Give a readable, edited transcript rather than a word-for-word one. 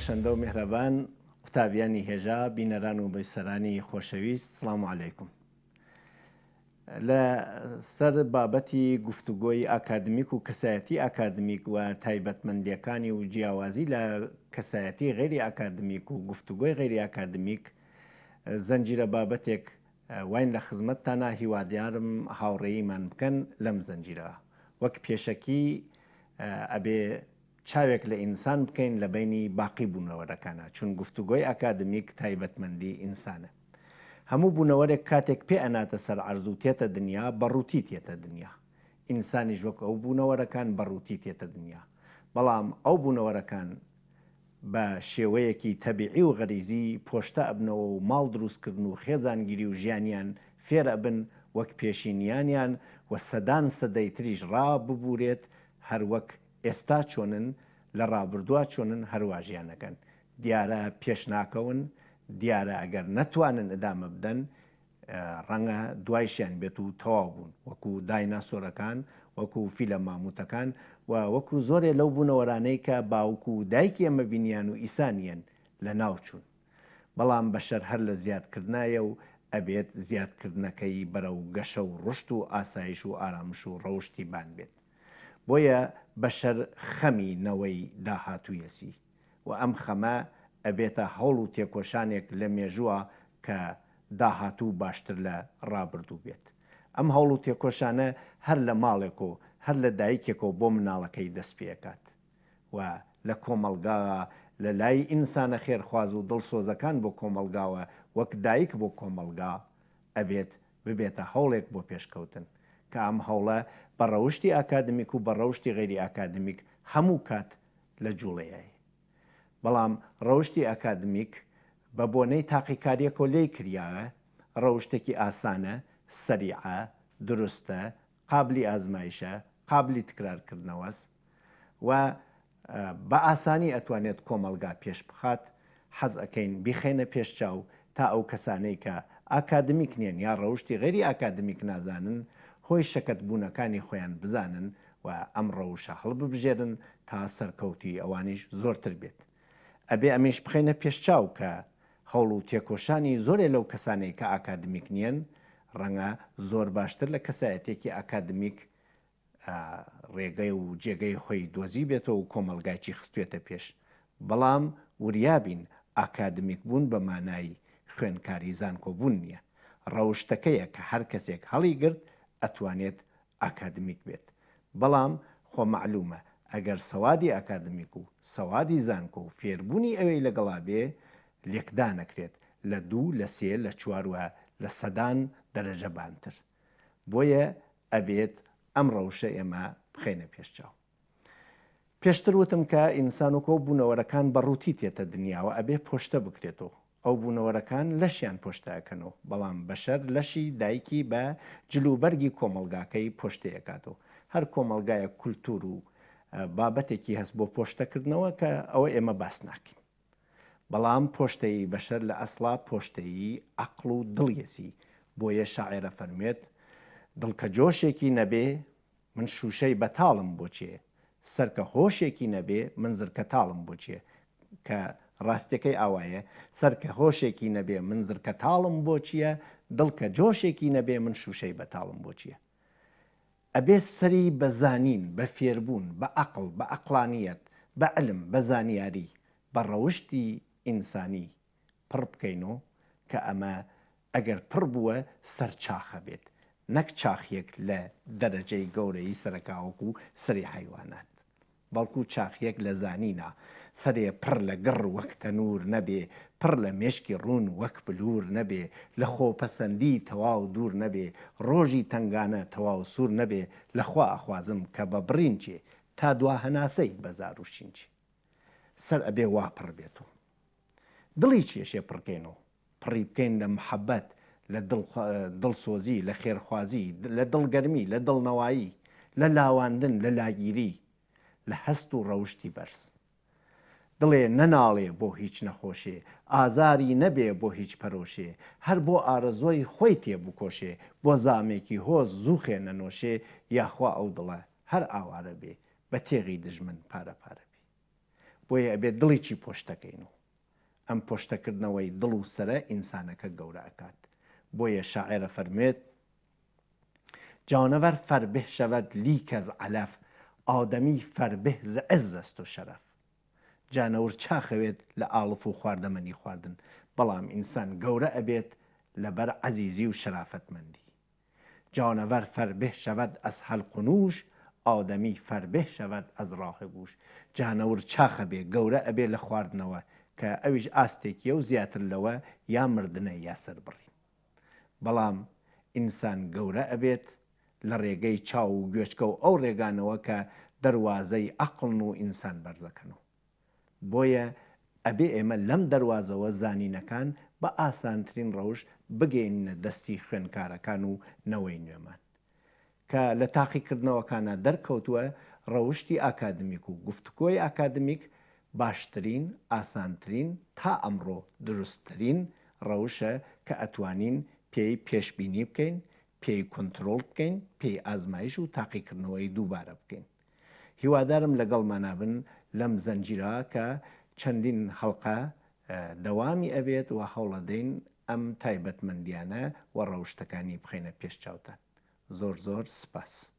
بەخشەندە و میهرەبان قوتابیانی هێژا بینەران و بەسەرانی خۆشەویست سڵام عەلەیکم. لە سەر بابەتی گفتوگۆی ئاکادمیک و کەسایەتی ئاکادمیک و تایبەتمەندیەکانی و جیاوازی لە کەسایەتی غێری ئاکادمیک و گفتوگۆی غێری ئاکادمیک زەنجیرە بابەتێک واین لە خزمەتتانە هیوادیارم هاوڕێیمان بکەن لەم زەنجیرە. وەک پێشەکی ئەبێ چاوێک لە ئینسان بکەین لە بینی باقی بوونەوەرەکانە، چون گفتوگۆی ئاکادمیک تایبەتمەندی ئینسانە. هەموو بوونەوەرێک کاتێک پێ ئەناتە سەر عەرز و تێتە دنیا بەڕووتی تێتە دنیا. ئینسانیش وەک ئەو بوونەوەرەکان بەڕووتی تێتە دنیا. بەڵام ئەو بوونەوەرەکان بە شێوەیەکی تەبیعی و غەریزی پۆشتە ئەبنەوە و ماڵ دروستکردن و خێزانگیری و ژیانیان فێر ئەبن وەک پێشینیانیان و سەدان سەدەی تریش ڕاببورێت هەر وەک ئێستا چۆنن لە ڕابردووە چۆنن هەروە ژیانەکەن. دیارە پێشناکەون، دیارە ئەگەر نەتوانن ئەدامە بدەن ڕەنگە دوایشیان بێت و تەواو بوون، وەکو دایناسۆرەکان، وەکو فیلە ماموتەکان و وەکو زۆرێ لەو بوونەوەرانەی کە باوکو و دایکی ئەمە بینیان و ئیسانیان لە ناوچوون. بەڵام بەشەر هەر لە زیادکردنایە و ئەبێت زیادکردنەکەی بەرەو گەشە و ڕشت و ئاسایش و ئارامش و ڕەوشتی بان بێت. بۆیە بەشەر خەمی نەوەی داهاتوویەسی و ئەم خەمە ئەبێتە هەوڵ و تێکۆشانێک لە مێژووە کە داهاتوو باشتر لە ڕابردوو بێت. ئەم هەوڵ و تێکۆشانە هەر لە ماڵێک و هەر لە دایکێکەوە بۆ مناڵەکەی دەست پێکات و لە کۆمەلگاوە لە لای ئینسانە خێرخواز و دڵسۆزەکان بۆ کۆمەلگاوە وەک دایک بۆ کۆمەلگا ئەبێت ببێتە هەوڵێک بۆ پێشکەوتن کە ئەم هەوڵە بە ڕەوشتی ئاکادمیک و بە ڕەوشتی غێری ئاکادمیک هەموو کات لە جوڵەیە. بەڵام ڕەوشتی ئاکادمیک بە بۆنەی تاقیکاریەکۆ لێی کریاوە، ڕەوشتێکی ئاسانە، سەریعە، دروستە، قابلی ئازمایشە، قابلی تکرارکردنەوەس و بە ئاسانی ئەتوانێت کۆمەلگا پێش بخات. حەز ئەکەین بیخێنە پێشچاو تا ئەو کەسانەی کە ئاکادمیک نێن یا ڕەوشتی غێری ئاکادمیک نازانن هۆی شەکەت بوونەکانی خۆیان بزانن و ئەم ڕەوشە هەڵببژێرن تا سەرکەوتی ئەوانیش زۆرتر بێت. ئەبێ ئەمیش بخێنە پێشچاو کە هەوڵ و تێکۆشانی زۆرێ لەو کەسانەی کە ئاکادمیک نیەن ڕەنگە زۆر باشتر لە کەسایەتێکی ئاکادمیک ڕێگەی و جێگەی خۆی دۆزی بێتەوە و کۆمەلگایکی خستوێتە پێش. بەڵام وریابین ئاکادمیک بوون بە مانای خوێنکاری زانکۆبوون نییە. ڕەوشتەکەیە کە هەر کەسێک هەڵی گرت ئەتوانێت ئاکادمیک بێت. بەڵام خۆ معلومە ئەگەر سەوادی ئاکادمیک و سەوادی زانکۆ و فێربوونی ئەوەی لەگەڵا بێ لێکدا نەکرێت لە 2 لە 3 لە 4 وە لە سەدان دەرەجە بانتر. بۆیە ئەبێت ئەم ڕەوشە ئێمە بخێنە پێشچاو. پێشتر وتم کە ئینسان و کۆ بوونەوەرەکان بەڕووتی تێتە دنیاوە ئەبێ پۆشتە بکرێتەوە. ئەو بوونەوەرەکان لەشیان پۆشتەکەنەوە، بەڵام بەشەر لەشی دایکی بە جلوبەرگی کۆمەلگاکەی پۆشتەیەکاتەوە. هەر کۆمەلگایە کولتور و بابەتێکی هەست بۆ پۆشتەکردنەوە کە ئەوە ئێمە باس ناکەین. بەڵام پۆشتەی بەشەر لە ئەسڵا پۆشتەی عەقڵ و دڵیەسی. بۆیە شاعێرە فەرمێت دڵکە جۆشێکی نەبێ من شوشەی بەتاڵم بۆچێ، سەرکە هۆشێکی نەبێ من زرکە تاڵم بۆچێ. کە ڕاستەکەی ئاوایە، سەرکە هۆشێکی نەبێ من زرکە تاڵم بۆچیە، دڵکە جۆشێکی نەبێ من شوشەی بەتاڵم بۆچیە. ئەبێ سەری بە زانین، بە فێربوون، بە عەقڵ، بە عەقڵانیەت، بە عەلم، بە زانیاری، بە ڕەوشتی ئینسانی پڕ بکەینەوە کە ئەمە ئەگەر پڕ بووە سەرچاخە بێت، نەک چاخیەک لە دەرەجەی گەورەی سەرەکاوەکو سەری حیوانات، بەڵکو چاخیەک لە زانینە. سەرێ پڕ لە گڕ وەک تەنور نەبێ، پڕ لە مێشکی ڕوون وەک بلور نەبێ، لە خۆپەسەندی تەواو دوور نەبێ، ڕۆژی تنگانە تەواو سوور نەبێ، لەخوا ئەخوازم کە بە بڕینچێ تا دوا هەناسەی بەزار و شینچێ. سەر ئەبێ وا پڕ بێتەوە. دڵی کێشێ پڕکەینەوە، پڕی بکەین لە محەبەت، لە دڵسۆزی، لە خێرخوازی، لە دڵگەرمی، لە دڵنەوایی، لە لاواندن، لە لاگیری، لە هەست و ڕەوشتی بەرز. دڵێ نەناڵێ بۆ هیچ نەخۆشێ، ئازاری نەبێ بۆ هیچ پەرۆشێ، هەر بۆ ئارەزۆی خۆی تێبکۆشێ، بۆ زامێکی هۆز زووخێ نەنۆشێ، یاخوا ئەو دڵە هەر ئاوارە بێ بە تێغی دژمن پارە پارە بێ. بۆیە ئەبێت دڵێکی پۆشتەکەین و ئەم پۆشتەکردنەوەی دڵ و سرە ئینسانەکە گەورە ئەکات. بۆیە شاعێرە فەرمێت جانور فربه شود لیک از علف ئادەمی فربه ز عز است و شەرەف. جانەور چاخەوێت لە ئاڵف و خواردەمەنی خواردن، بەڵام ئینسان گەورە ئەبێت لەبەر عەزیزی و شەرافەتمەندی. جانور فربه شود از حلق و نوش ئادەمی فربه شود از راه گوش. جانەور چاخە بێ گەورە ئەبێ لە خواردنەوە کە ئەویش ئاستێکیە و زیاتر لەوە یا مردنە یا سەربڕین. بەڵام ئینسان گەورە ئەبێت لە ڕێگەی چاو و گوێچکە و ئەو ڕێگانەوە کە دەواازەی عەقڵن و ئینسان بەرزەکەن. بۆیە ئەبێ ئێمە لەم دەواازەوە زانینەکان بە ئاسانترین ڕەوش بگەینە دەستی خوێندکارەکان و نەوەی نوێمان کە لە تاقیکردنەوەکانە دەرکەوتووە ڕەوشتی ئاکادمیک و گفتوگۆی ئاکادمیک باشترین، ئاسانترین تا ئەمڕۆ دروستترین ڕەوشە کە ئەتوانین پێی پێشبینی بکەین، پێی کۆنتترۆل بکەین، پێی ئازمایش و تاقیکردنەوەی دووبارە بکەین. هیوادارم لەگەڵمانابن لەم زەنجیرە کە چەندین هەڵقە دەوامی ئەبێت و هەوڵەدەین ئەم تایبەتمەندیانە و ڕەوشتەکانی بخەینە پێش چاوتان. زۆر زۆر سپاس.